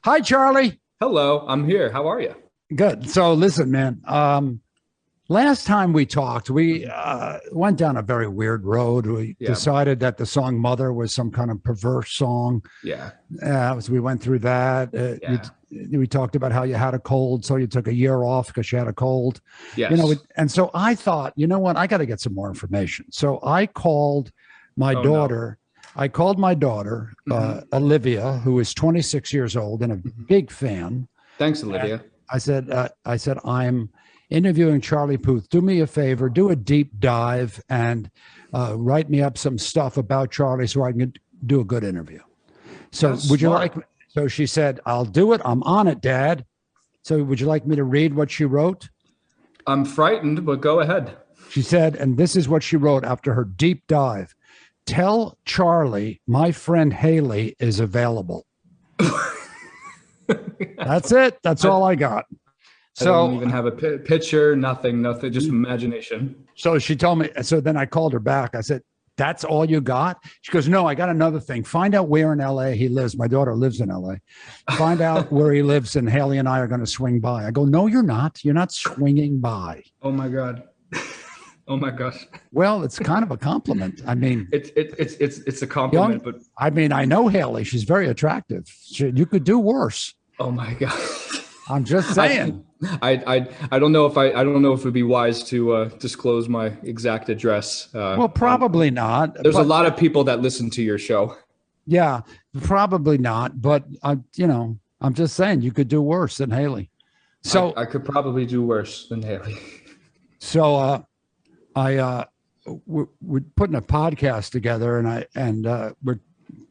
Hi, Charlie. Hello, I'm here. How are you? Good. So, listen, man. Last time we talked, we went down a very weird road. We Yeah, decided that the song "Mother" was some kind of perverse song. yeah, So we went through that. yeah. We talked about how you had a cold, so you took a year off because you had a cold. Yes. And so I thought, you know what? I got to get some more information. So I called my Oh no. daughter. I called my daughter, Hmm. Olivia, who is 26 years old and a Hmm. big fan. Thanks, And Olivia. I said, I'm interviewing Charlie Puth. Do me a favor, do a deep dive, and write me up some stuff about Charlie so I can do a good interview. So, That's would you like? smart. So she said, "I'll do it. I'm on it, Dad." So, would you like me to read what she wrote? I'm frightened, but go ahead. She said, and this is what she wrote after her deep dive. Tell Charlie my friend Haley is available. That's it. That's I, all I got. I don't So even have a picture, nothing, just imagination. So she told me, so then I called her back. I said, "That's all you got?" She goes, "No, I got another thing. Find out where in LA he lives." My daughter lives in LA. "Find out where he lives, and Haley and I are going to swing by." I go, "No, you're not. You're not swinging by." Oh my God. Oh my gosh. Well, it's kind of a compliment. I mean, It's a young, compliment, but I know Haley. She's very attractive. You could do worse. oh my God. I'm just I, saying. I don't know if I don't know if it would be wise to disclose my exact address. Well, probably not. There's a But lot of people that listen to your show. yeah, probably not. But I'm just saying you could do worse than Haley. So I could probably do worse than Haley. So we're putting a podcast together, and we're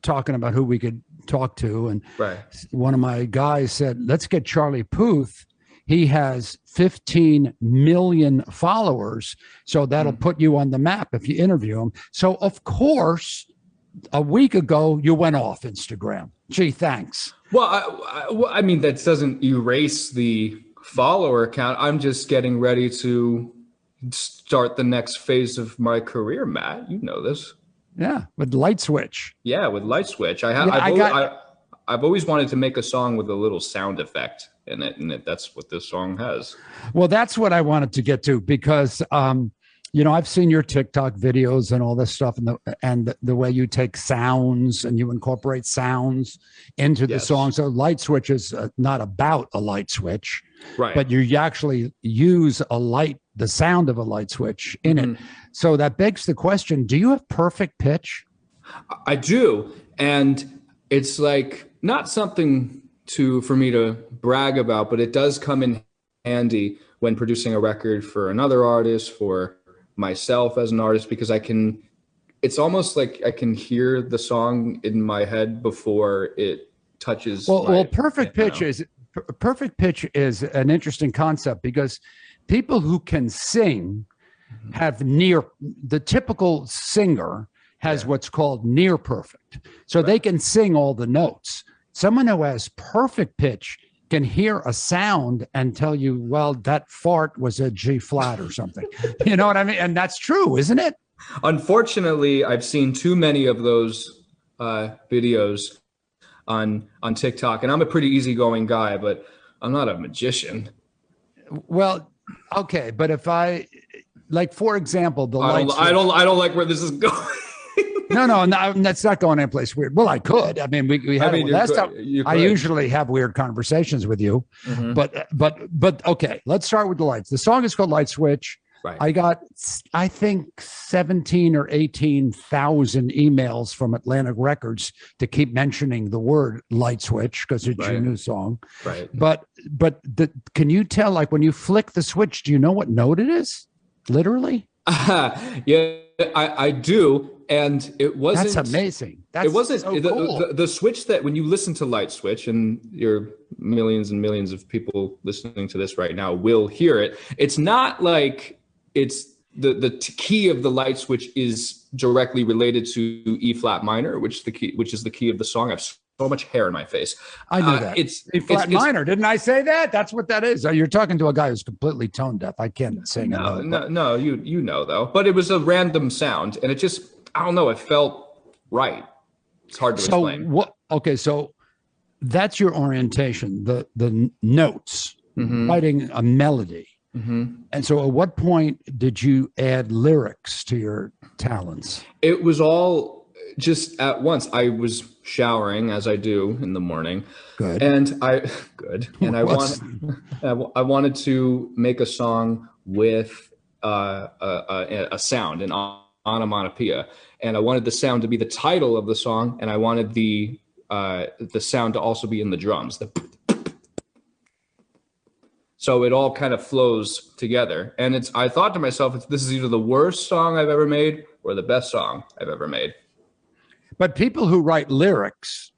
talking about who we could talk to. And Right. one of my guys said, "Let's get Charlie Puth. He has 15 million followers, so that'll Mm. put you on the map if you interview him." So of course, a week ago you went off Instagram. Gee, thanks. Well, I mean, that doesn't erase the follower count. I'm just getting ready to start the next phase of my career, Matt. You know this. Yeah, with Light Switch. Yeah, with Light Switch. Yeah, I got. I've always wanted to make a song with a little sound effect in it, and that's what this song has. Well, that's what I wanted to get to because I've seen your TikTok videos and all this stuff, and the way you take sounds and you incorporate sounds into the Yes. song. So Light Switch is not about a light switch, Right. but you actually use the sound of a light switch in it. Mhm. So that begs the question: do you have perfect pitch? I do, and it's like not something to for me to brag about, but it does come in handy when producing a record for another artist, for myself as an artist, because I can. It's almost like I can hear the song in my head before it touches Well, my. perfect pitch is an interesting concept because people who can sing have the typical singer has Yeah. what's called near perfect. So they Right. can sing all the notes. Someone who has perfect pitch can hear a sound and tell you, well, that fart was a G flat or something. You know what I mean? And that's true, isn't it? Unfortunately, I've seen too many of those videos on TikTok, and I'm a pretty easygoing guy, but I'm not a magician. Well, okay, but if like, for example, the I light don't, I switch. don't, I don't like where this is going. No, that's not going anyplace weird. Well, I could. I mean, we I had mean, it last time. you I could. usually have weird conversations with you, Mhm. but okay. Let's start with the lights. The song is called Light Switch. Right. I got, I think, 17 or 18,000 emails from Atlantic Records to keep mentioning the word Light Switch because it's your Right. new song. Right. Can you tell, like, when you flick the switch, do you know what note it is? Literally. Yeah, I do. And it wasn't. That's amazing. That's It wasn't so the, cool. the switch that when you listen to Light Switch, and your millions and millions of people listening to this right now will hear it. It's not like it's the key of the light switch is directly related to E flat minor, which is the key of the song. I have so much hair in my face. I knew that. It's A flat it's- minor. Didn't I say that? That's what that is. You're talking to a guy who's completely tone deaf. I can't sing. No, you know though. But it was a random sound, and it just I don't know. It felt right. It's hard to So explain. what? Okay, so that's your orientation, the notes, writing a melody. And so at what point did you add lyrics to your talents? It was all just at once. I was showering, as I do in the morning. Good. And I wanted to make a song with a sound, an onomatopoeia, and I wanted the sound to be the title of the song, and I wanted the sound to also be in the drums. So it all kind of flows together. And I thought to myself, this is either the worst song I've ever made or the best song I've ever made. But people who write lyrics,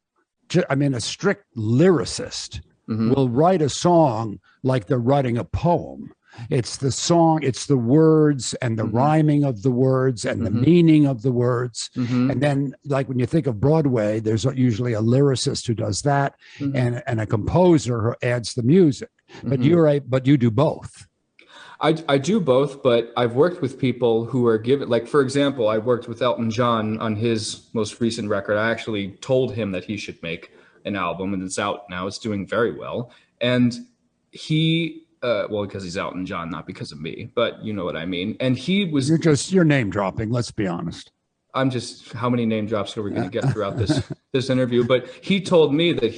I mean, a strict lyricist will write a song like they're writing a poem. It's the song, it's the words and the rhyming of the words and the meaning of the words. And then, like when you think of Broadway, there's usually a lyricist who does that and a composer who adds the music. But you do both. I do both, but I've worked with people who are given, like, for example, I worked with Elton John on his most recent record. I actually told him that he should make an album, and it's out now. It's doing very well. And he, well, because he's Elton John, not because of me, but you know what I mean. And he was... You're name dropping, let's be honest. I'm just, how many name drops are we going to get throughout this interview? But he told me that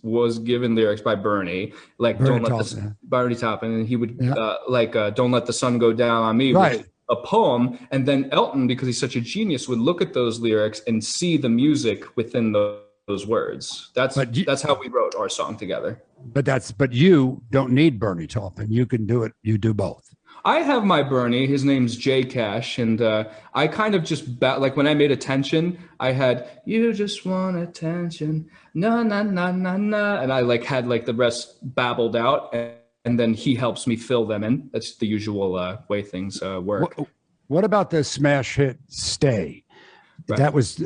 was given lyrics by Bernie, like Bernie Taupin, and he would "Don't Let the Sun Go Down on Me," right? A poem, and then Elton, because he's such a genius, would look at those lyrics and see the music within those words. That's how we wrote our song together. But you don't need Bernie Taupin. You can do it. You do both. I have my Bernie. His name's J Cash, and I kind of just like when I made Attention, I had "You Just Want Attention, na na na na na," and I had the rest babbled out, and then he helps me fill them in. That's the usual way things work. What about the smash hit "Stay"? Right. That was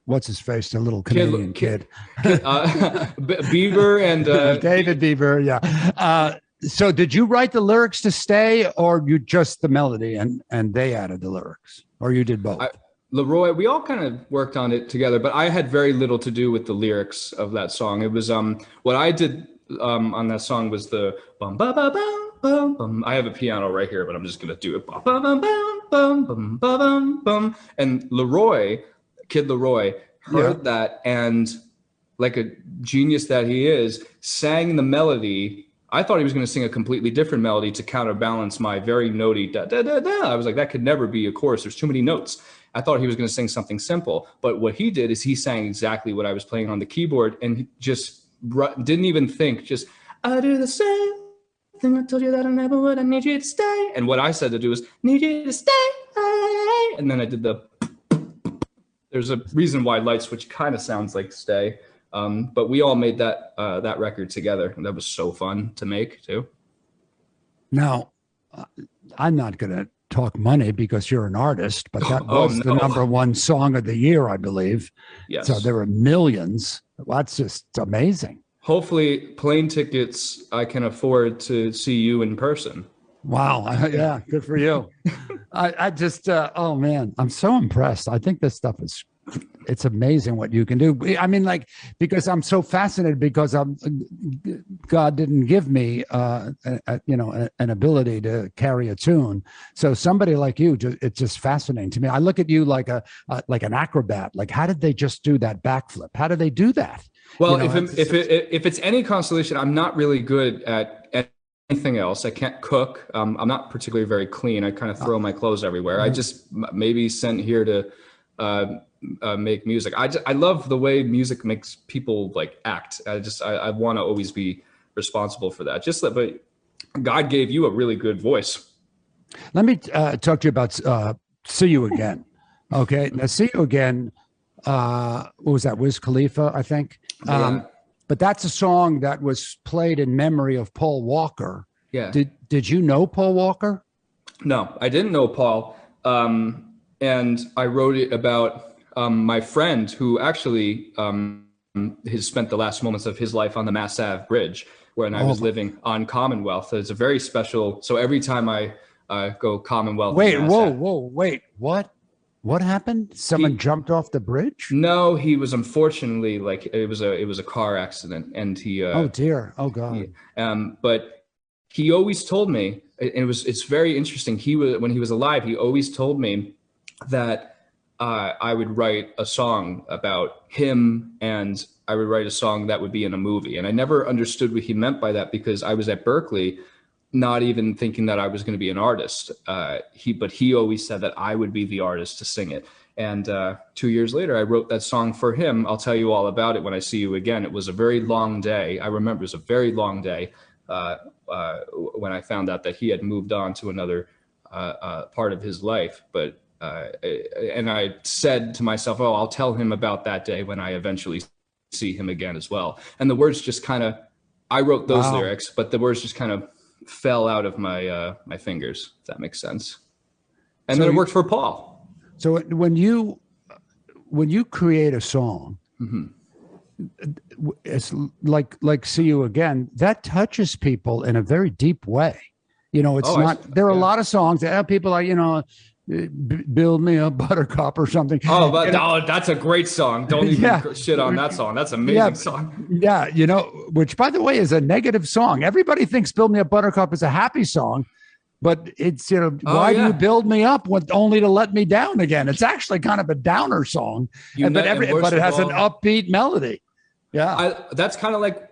what's his face, the little Canadian kid. Bieber and David Bieber, yeah. So did you write the lyrics to "Stay," or you just the melody and they added the lyrics, or you did both? Leroy, we all kind of worked on it together, but I had very little to do with the lyrics of that song. It was what I did on that song was the bum ba ba bum bum bum. I have a piano right here, but I'm just gonna do it. Bum bum bum bum bum bum bum. And Kid Leroy, heard that, and like a genius that he is, sang the melody. I thought he was going to sing a completely different melody to counterbalance my very notey da da da da. I was like, that could never be a chorus. There's too many notes. I thought he was going to sing something simple, but what he did is he sang exactly what I was playing on the keyboard, and he just didn't even think. Just, I do the same thing I told you that I never would. I need you to stay. And what I said to do is, need you to stay. And then I did the. There's a reason why Light Switch kind of sounds like "Stay." But we all made that record together, and that was so fun to make too. Now, I'm not going to talk money because you're an artist, but that was the #1 song of the year, I believe. Yes. So there were millions. Well, that's just amazing. Hopefully, plane tickets I can afford to see you in person. Wow. Yeah, good for you. I just, oh man, I'm so impressed. I think this stuff it's amazing what you can do. I mean, because I'm so fascinated because God didn't give me, an ability to carry a tune. So somebody like you, it's just fascinating to me. I look at you like an acrobat. Like, how did they just do that backflip? How do they do that? Well, if it's any consolation, I'm not really good at anything else. I can't cook. I'm not particularly very clean. I kind of throw my clothes everywhere. I just maybe sent here to make music. I love the way music makes people act. I want to always be responsible for that. But God gave you a really good voice. Let me talk to you about "See You Again." Okay, now "See You Again." What was that? Wiz Khalifa, I think. But that's a song that was played in memory of Paul Walker. Yeah. Did you know Paul Walker? No, I didn't know Paul. And I wrote it about my friend who actually has spent the last moments of his life on the Mass Ave Bridge when I was living on Commonwealth. It's a very special. So every time I go Commonwealth. Wait, whoa, wait, what? What happened? Someone jumped off the bridge? No, he was unfortunately like it was a car accident, and he Oh dear. Oh God. but he always told me, and it's very interesting. He was when he was alive, he always told me that I would write a song about him, and I would write a song that would be in a movie. And I never understood what he meant by that, because I was at Berkeley, not even thinking that I was going to be an artist. But he always said that I would be the artist to sing it. And 2 years later, I wrote that song for him. I'll tell you all about it when I see you again. It was a very long day. I remember it was a very long day when I found out that he had moved on to another part of his life. But and I said to myself, oh, I'll tell him about that day when I eventually see him again as well. And the words just kind of, I wrote those lyrics, but the words just kind of fell out of my my fingers, if that makes sense. And then it worked for Paul. So when you create a song, it's like See You Again, that touches people in a very deep way. You know, it's there are a lot of songs that have people like, you know, Build Me a Buttercup or something. Oh, but that's a great song. Don't even shit on that song. That's an amazing song. Yeah, you know, which by the way is a negative song. Everybody thinks Build Me a Buttercup is a happy song, but it's, you know, why do you build me up with only to let me down again? It's actually kind of a downer song, but it has an upbeat melody. Yeah, that's kind of like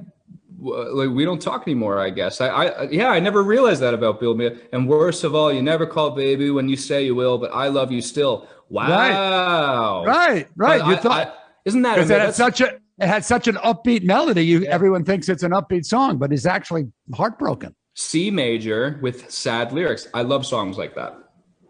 we don't talk anymore, I guess. I never realized that about Build Me Up. And worst of all, you never call baby when you say you will, but I love you still. Wow. Right. You thought, isn't that it had such an upbeat melody. Everyone thinks it's an upbeat song, but it's actually heartbroken. C major with sad lyrics. I love songs like that.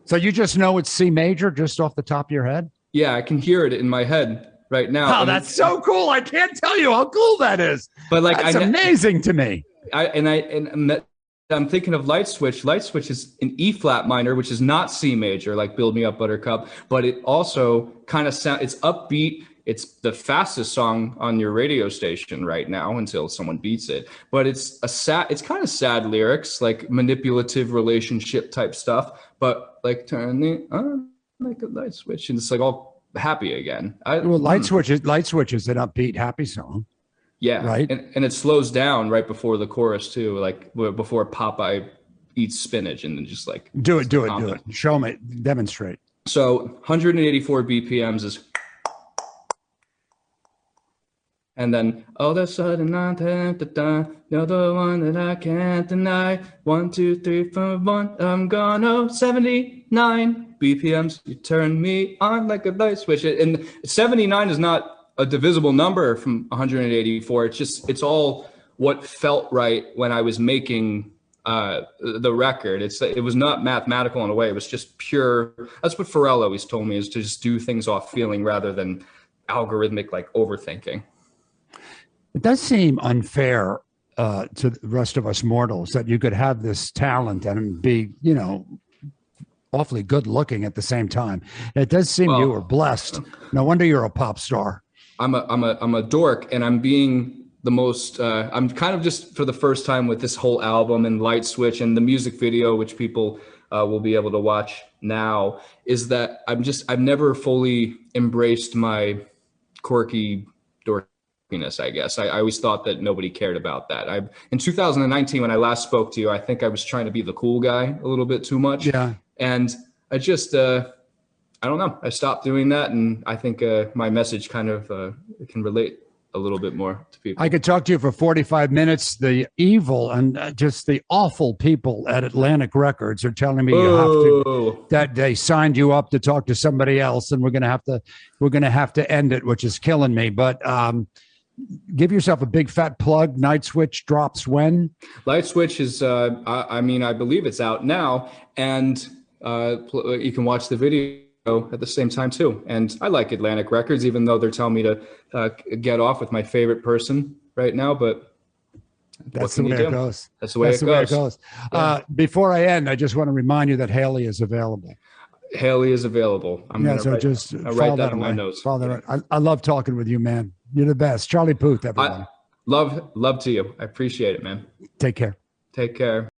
So you just know it's C major just off the top of your head? Yeah, I can hear it in my head right now. Oh, that's so cool. I can't tell you how cool that is. But like, that's amazing to me. I'm thinking of Light Switch. Light Switch is in E flat minor, which is not C major, like Build Me Up Buttercup, but it also kind of it's upbeat. It's the fastest song on your radio station right now until someone beats it. But it's kind of sad lyrics, like manipulative relationship type stuff, but like turn the on like a light switch, and it's like all happy again. Light Switch is an upbeat, happy song. Yeah, right. And it slows down right before the chorus too, like before Popeye eats spinach, and then just like do it. Show me, demonstrate. So 184 BPMs is, and then all of a sudden you're the one that I can't deny. 1, 2, 3, 4, 1. I'm gonna 79 BPMs. You turn me on like a light switch. And 79 is not a divisible number from 184. It's all what felt right when I was making the record. It was not mathematical in a way. It was just pure. That's what Pharrell always told me, is to just do things off feeling rather than algorithmic, like overthinking. It does seem unfair to the rest of us mortals that you could have this talent and be, you know, awfully good looking at the same time. It does seem you were blessed. No wonder you're a pop star. I'm a dork, and I'm being the most. I'm kind of just for the first time with this whole album and Light Switch and the music video, which people will be able to watch now, is that I've never fully embraced my quirky dork. I guess I always thought that nobody cared about that. In 2019, when I last spoke to you, I think I was trying to be the cool guy a little bit too much. Yeah. And I just, I don't know. I stopped doing that. And I think my message kind of can relate a little bit more to people. I could talk to you for 45 minutes. The evil and just the awful people at Atlantic Records are telling me that they signed you up to talk to somebody else, and we're going to have to end it, which is killing me. But, give yourself a big fat plug. Night Switch drops when? Light Switch is, I believe it's out now, and you can watch the video at the same time too. And I like Atlantic Records, even though they're telling me to get off with my favorite person right now. But that's the way it goes. That's the way it goes. Yeah. Before I end, I just want to remind you that Haley is available. Haley is available. Just write that in my notes. I love talking with you, man. You're the best. Charlie Puth, everyone. Love to you. I appreciate it, man. Take care. Take care.